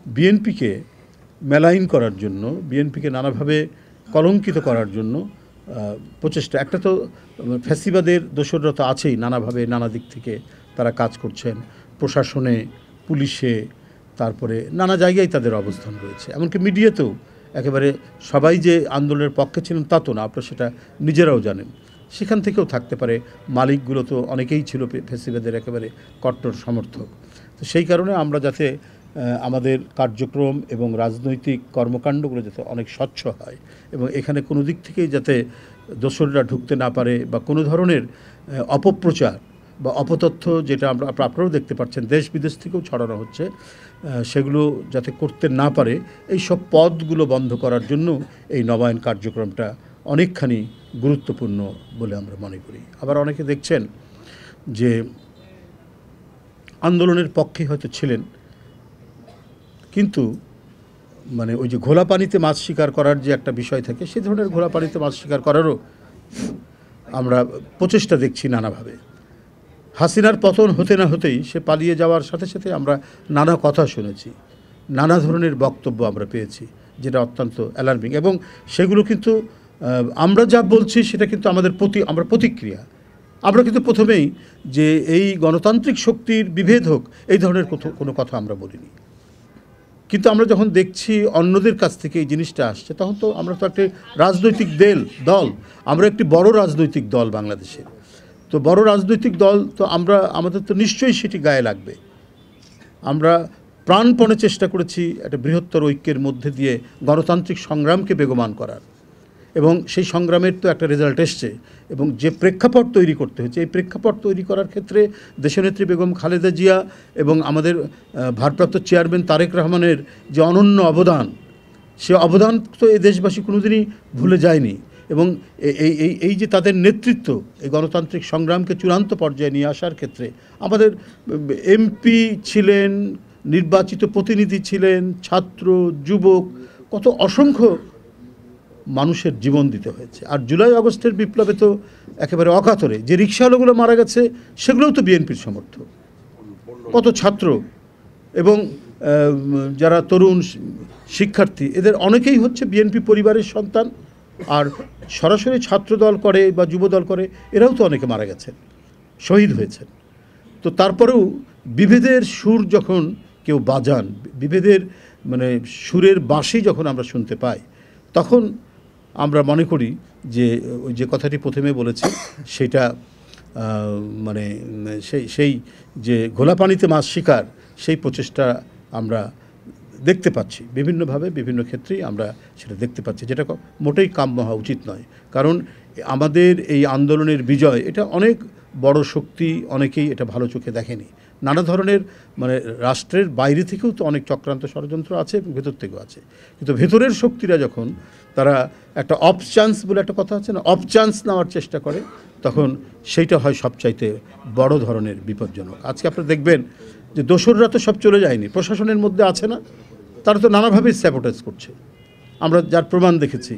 বিএনপিকে মেলাইন করার জন্য, বিএনপিকে নানাভাবে কলঙ্কিত করার জন্য প্রচেষ্টা। একটা তো ফ্যাসিবাদের দোসররা তো আছেই, নানাভাবে নানা দিক থেকে তারা কাজ করছেন, প্রশাসনে, পুলিশে, তারপরে নানা জায়গায় তাদের অবস্থান রয়েছে। এমনকি মিডিয়াতেও একেবারে সবাই যে আন্দোলনের পক্ষে ছিলেন তা তো না, আপনারা সেটা নিজেরাও জানেন। সেখান থেকেও থাকতে পারে, মালিকগুলো তো অনেকেই ছিল ফ্যাসিবাদের একেবারে কট্টর সমর্থক। তো সেই কারণে আমরা যাতে আমাদের কার্যক্রম এবং রাজনৈতিক কর্মকাণ্ডগুলো যাতে অনেক স্বচ্ছ হয় এবং এখানে কোনো দিক থেকেই যাতে দোসররা ঢুকতে না পারে বা কোনো ধরনের অপপ্রচার বা অপতথ্য, যেটা আপনারাও দেখতে পাচ্ছেন দেশ বিদেশ থেকেও ছড়ানো হচ্ছে, সেগুলো যাতে করতে না পারে, এই সব পদগুলো বন্ধ করার জন্য এই নবায়ন কার্যক্রমটা অনেকখানি গুরুত্বপূর্ণ বলে আমরা মনে করি। আবার অনেকে দেখছেন যে আন্দোলনের পক্ষে হয়তো ছিলেন, কিন্তু মানে ওই যে ঘোলা পানিতে মাছ শিকার করার যে একটা বিষয় থাকে, সেই ধরনের ঘোলা পানিতে মাছ শিকার করারও আমরা প্রচেষ্টা দেখছি নানাভাবে। হাসিনার পতন হতে না হতেই সে পালিয়ে যাওয়ার সাথে সাথে আমরা নানা কথা শুনেছি, নানা ধরনের বক্তব্য আমরা পেয়েছি, যেটা অত্যন্ত অ্যালার্মিং। এবং সেগুলো কিন্তু আমরা যা বলছি সেটা কিন্তু আমরা প্রতিক্রিয়া। আমরা কিন্তু প্রথমেই যে এই গণতান্ত্রিক শক্তির বিভেদ হোক এই ধরনের কোনো কথা আমরা বলিনি, কিন্তু আমরা যখন দেখছি অন্যদের কাছ থেকে এই জিনিসটা আসছে, তখন তো আমরা তো একটা রাজনৈতিক দল, আমরা একটি বড় রাজনৈতিক দল বাংলাদেশের। তো বড় রাজনৈতিক দল তো আমাদের তো নিশ্চয়ই সেটি গায়ে লাগবে। আমরা প্রাণপণে চেষ্টা করেছি একটা বৃহত্তর ঐক্যের মধ্যে দিয়ে গণতান্ত্রিক সংগ্রামকে বেগমান করার, এবং সেই সংগ্রামের তো একটা রেজাল্ট এসছে। এবং যে প্রেক্ষাপট তৈরি করতে হচ্ছে, এই প্রেক্ষাপট তৈরি করার ক্ষেত্রে দেশনেত্রী বেগম খালেদা জিয়া এবং আমাদের ভারপ্রাপ্ত চেয়ারম্যান তারেক রহমানের যে অনন্য অবদান, সে অবদান তো এই দেশবাসী কোনোদিনই ভুলে যায়নি। এবং এই যে তাদের নেতৃত্ব এই গণতান্ত্রিক সংগ্রামকে চূড়ান্ত পর্যায়ে নিয়ে আসার ক্ষেত্রে আমাদের এমপি ছিলেন, নির্বাচিত প্রতিনিধি ছিলেন, ছাত্র, যুবক, কত অসংখ্য মানুষের জীবন দিতে হয়েছে। আর জুলাই আগস্টের বিপ্লবে তো একেবারে অকাতরে যে রিকশাওয়ালাগুলো মারা গেছে, সেগুলোও তো বিএনপির সমর্থক। কত ছাত্র এবং যারা তরুণ শিক্ষার্থী, এদের অনেকেই হচ্ছে বিএনপি পরিবারের সন্তান, আর সরাসরি ছাত্রদল করে বা যুবদল করে এরাও তো অনেকে মারা গেছেন, শহীদ হয়েছেন। তো তারপরেও বিভেদের সুর যখন কেউ বাজান, বিভেদের মানে সুরের বাঁশি যখন আমরা শুনতে পাই, তখন আমরা মনে করি যে ওই যে কথাটি প্রথমে বলেছি সেটা মানে সেই যে ঘোলা পানিতে মাছ শিকার, সেই প্রচেষ্টা আমরা দেখতে পাচ্ছি বিভিন্নভাবে, বিভিন্ন ক্ষেত্রেই আমরা সেটা দেখতে পাচ্ছি, যেটা মোটেই কাম্য হওয়া উচিত নয়। কারণ আমাদের এই আন্দোলনের বিজয়, এটা অনেক বড় শক্তি, অনেকেই এটা ভালো চোখে দেখেনি। নানা ধরনের মানে রাষ্ট্রের বাইরে থেকেও তো অনেক চক্রান্ত ষড়যন্ত্র আছে, ভেতর থেকেও আছে। কিন্তু ভেতরের শক্তিরা যখন তারা একটা অফ চান্স বলে একটা কথা আছে না, অফ চান্স নেওয়ার চেষ্টা করে, তখন সেইটা হয় সবচাইতে বড় ধরনের বিপজ্জনক। আজকে আপনারা দেখবেন যে দোসররা তো সব চলে যায়নি, প্রশাসনের মধ্যে আছে না, তারা তো নানাভাবে স্যাবোটেজ করছে। আমরা যার প্রমাণ দেখেছি